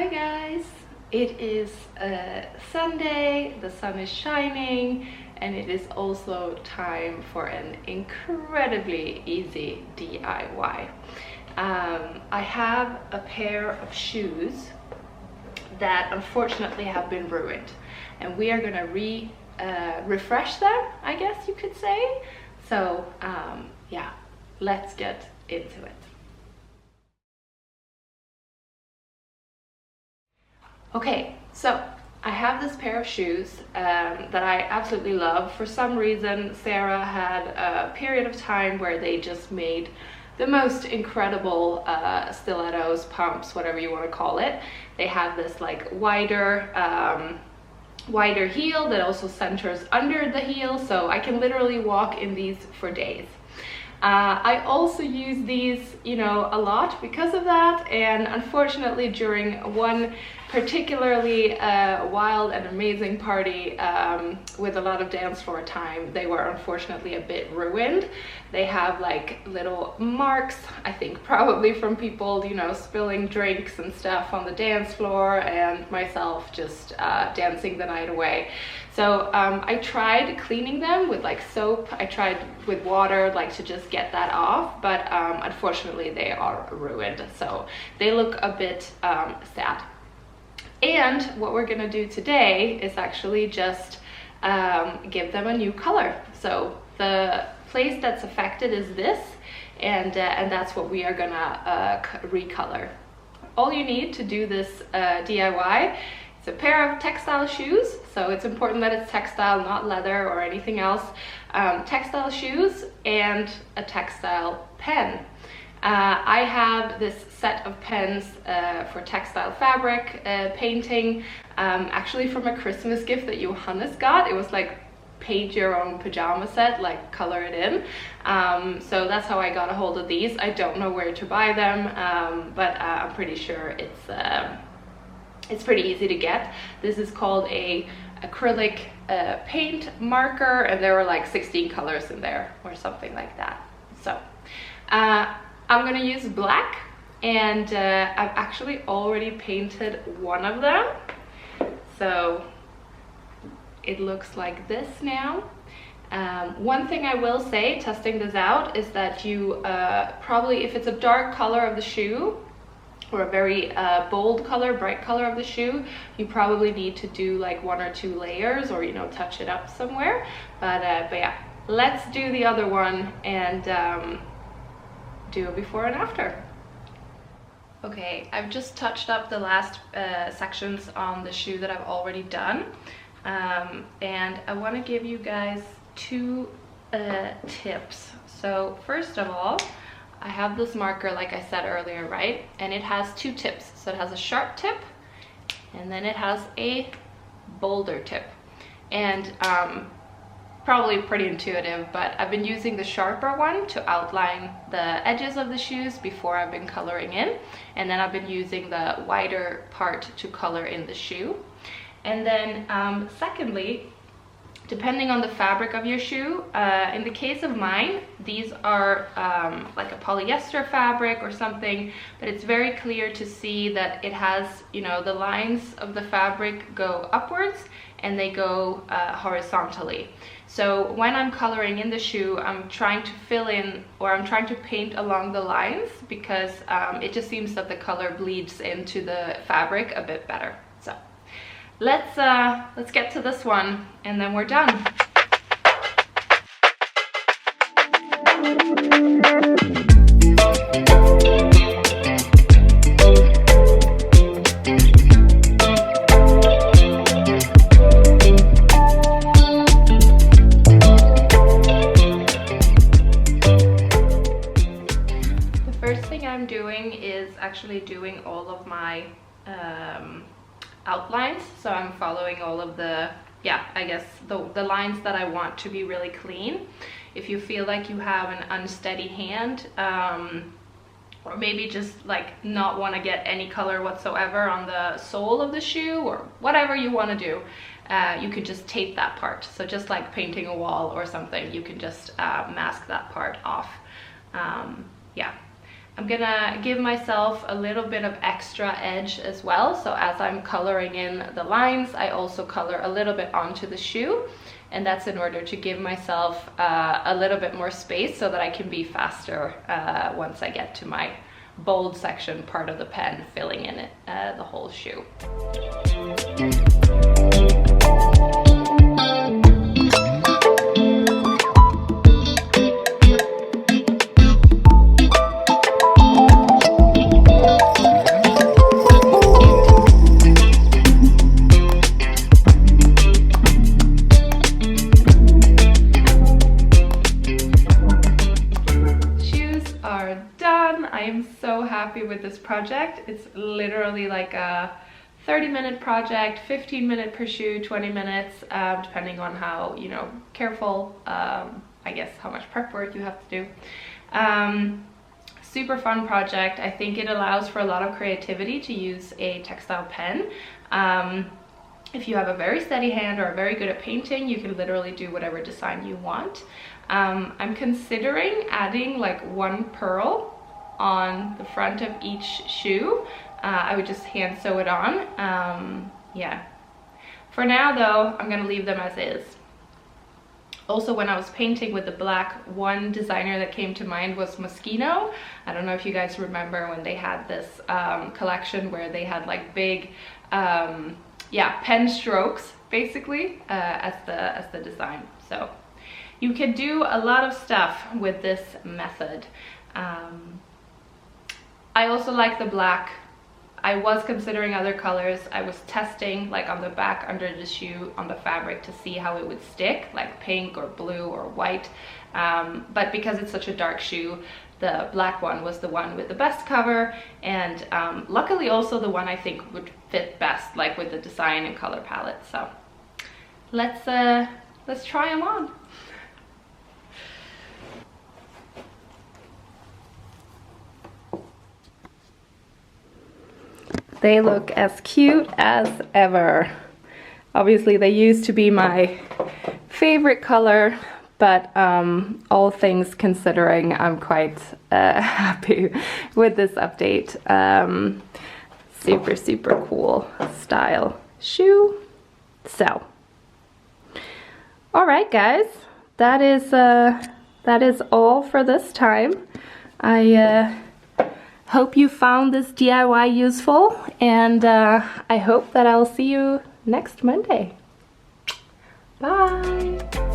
Hi guys! It is Sunday, the sun is shining, and it is also time for an incredibly easy DIY. I have a pair of shoes that unfortunately have been ruined, and we are gonna refresh them, I guess you could say. So yeah, let's get into it. Okay, so I have this pair of shoes that I absolutely love. For some reason, Sarah had a period of time where they just made the most incredible stilettos, pumps, whatever you want to call it. They have this like wider heel that also centers under the heel, so I can literally walk in these for days. I also use these, you know, a lot because of that, and unfortunately during one particularly wild and amazing party with a lot of dance floor time, they were unfortunately a bit ruined. They have like little marks, I think probably from people, you know, spilling drinks and stuff on the dance floor, and myself just dancing the night away. So I tried cleaning them with like soap. I tried with water, like to just get that off, but unfortunately they are ruined. So they look a bit sad. And what we're gonna do today is actually just give them a new color. So the place that's affected is this, and that's what we are gonna recolor. All you need to do this DIY is a pair of textile shoes. So it's important that it's textile, not leather or anything else. Textile shoes and a textile pen. I have this set of pens for textile fabric painting, actually from a Christmas gift that Johannes got. It was like paint your own pajama set, like color it in. So that's how I got a hold of these. I don't know where to buy them, but I'm pretty sure it's pretty easy to get. This is called a acrylic paint marker, and there were like 16 colors in there or something like that. So I'm gonna use black, and I've actually already painted one of them. So it looks like this now. One thing I will say, testing this out, is that you probably, if it's a dark color of the shoe, or a very bold color, bright color of the shoe, you probably need to do like 1 or 2 layers, or, you know, touch it up somewhere. But yeah, let's do the other one and do a before and after. Okay, I've just touched up the last sections on the shoe that I've already done, and I want to give you guys 2 tips. So first of all, I have this marker, like I said earlier, right? And it has 2 tips. So it has a sharp tip, and then it has a bolder tip. And probably pretty intuitive, but I've been using the sharper one to outline the edges of the shoes before I've been coloring in. And then I've been using the wider part to color in the shoe. And then secondly, depending on the fabric of your shoe, in the case of mine, these are like a polyester fabric or something, but it's very clear to see that it has, you know, the lines of the fabric go upwards and they go horizontally. So when I'm coloring in the shoe, I'm trying to fill in, or I'm trying to paint along the lines, because it just seems that the color bleeds into the fabric a bit better. So let's get to this one, and then we're done. The first thing I'm doing is actually doing all of my outlines. So I'm following all of the, yeah, I guess the lines that I want to be really clean. If you feel like you have an unsteady hand, or maybe just like not want to get any color whatsoever on the sole of the shoe, or whatever you want to do, you could just tape that part. So just like painting a wall or something, you can just mask that part off. Yeah. I'm gonna give myself a little bit of extra edge as well. So as I'm coloring in the lines, I also color a little bit onto the shoe. And that's in order to give myself a little bit more space so that I can be faster once I get to my bold section part of the pen, filling in it, the whole shoe. I am so happy with this project. It's literally like a 30-minute project, 15-minute per shoe, 20 minutes, depending on how, you know, careful, I guess, how much prep work you have to do. Super fun project. I think it allows for a lot of creativity to use a textile pen. If you have a very steady hand or are very good at painting, you can literally do whatever design you want. I'm considering adding like one pearl on the front of each shoe. I would just hand sew it on. Yeah. For now though, I'm gonna leave them as is. Also, when I was painting with the black, one designer that came to mind was Moschino. I don't know if you guys remember when they had this collection where they had like big, yeah, pen strokes basically as the design. So you can do a lot of stuff with this method. I also like the black. I was considering other colors. I was testing like on the back under the shoe on the fabric to see how it would stick, like pink or blue or white. But because it's such a dark shoe, the black one was the one with the best cover, and luckily also the one I think would fit best, like with the design and color palette. So let's try them on. They look as cute as ever. Obviously they used to be my favorite color, but all things considering, I'm quite happy with this update. Super, super cool style shoe. So, all right guys, that is all for this time. I hope you found this DIY useful, and I hope that I'll see you next Monday. Bye!